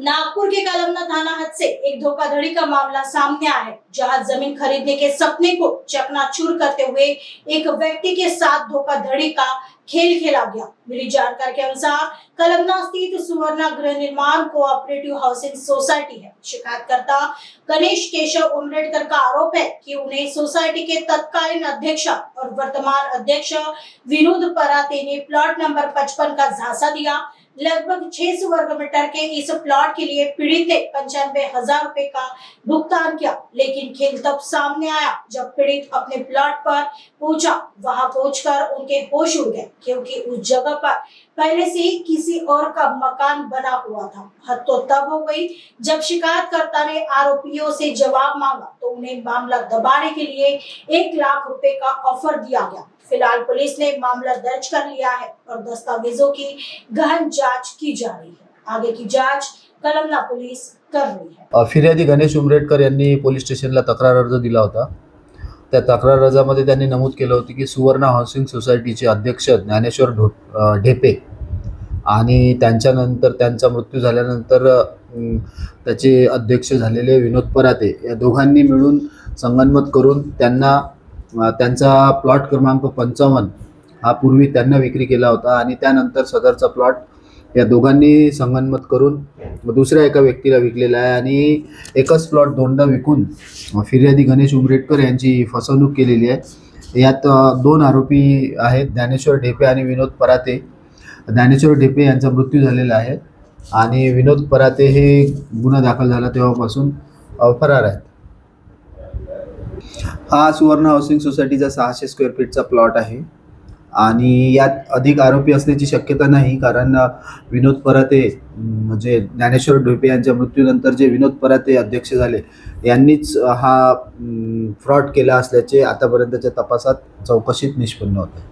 नागपुर के कलमना थाना हद से एक धोखाधड़ी का मामला सामने आया है, जहां जमीन खरीदने के सपने को चकनाचूर करते हुए एक व्यक्ति के साथ धोखाधड़ी का खेल खेला गया। मिली जानकारी के अनुसार कलमना स्थित सुवर्णा गृह निर्माण कोऑपरेटिव हाउसिंग सोसाइटी है। शिकायतकर्ता गणेश केशव उमरेडकर का आरोप है कि उन्हें सोसाइटी के तत्कालीन अध्यक्ष और वर्तमान अध्यक्ष विनोद पराते ने प्लॉट नंबर 55 का झांसा दिया। लगभग 600 वर्ग मीटर के इस प्लॉट के लिए पीड़ित ने 95,000 रुपए का भुगतान किया, लेकिन खेल तब सामने आया जब पीड़ित अपने प्लॉट पर पहुंचा। वहां पहुंचकर उनके होश उड़ गए, क्योंकि उस जगह पर पहले से ही किसी और का मकान बना हुआ था। हद तो तब हो गई जब शिकायतकर्ता ने आरोपियों से जवाब मांगा तो उन्हें मामला दबाने के लिए 1 लाख रुपए का ऑफर दिया गया। फिलहाल पुलिस ने मामला दर्ज कर लिया है और दस्तावेजों की गहन जांच की जा रही है। आगे की जांच कलमना पुलिस कर रही है। फिर्यादी गणेश उमरेडकर यांनी पोलीस स्टेशनला तक्रार अर्ज दिला होता। त्या तक्रार अर्जामध्ये त्यांनी नमूद केलं होतं की सुवर्णा हाऊसिंग सोसायटीचे अध्यक्ष ज्ञानेश्वर ढेपे आणि त्यांच्यानंतर त्यांचा मृत्यू झाल्यानंतर त्याचे अध्यक्ष झालेले विनोद पराते या दोघांनी मिळून संगनमत करून त्यांना त्यांचा प्लॉट क्रमांक 55 हा पूर्वी त्यांना विक्री केला होता आणि त्यानंतर सदरचा प्लॉट या दोघांनी संगनमत करून दुसऱ्या एका व्यक्तीला विकलेला आहे आणि एकच प्लॉट दोनदा विकून फिर्यादी गणेश उमरेडकर यांची फसवणूक केलेली आहे। यात 2 आरोपी आहेत, ज्ञानेश्वर ढेपे आणि विनोद पराते। ज्ञानेश्वर ढेपे यांचा मृत्यू झालेला आहे आणि विनोद पराते हे गुन्हा दाखल झाला तेव्हापासून फरार आहेत। हा सुवर्ण हाऊसिंग सोसायटीचा 600 स्क्वेअर फीटचा प्लॉट आहे आणि यात अधिक आरोपी असण्याची शक्यता नाही, कारण विनोद पराते म्हणजे ज्ञानेश्वर ढेपे यांच्या मृत्यूनंतर जे विनोद पराते अध्यक्ष झाले यांनीच हा फ्रॉड केला असल्याचे आतापर्यंतच्या तपासात चौकशीत निष्पन्न होते।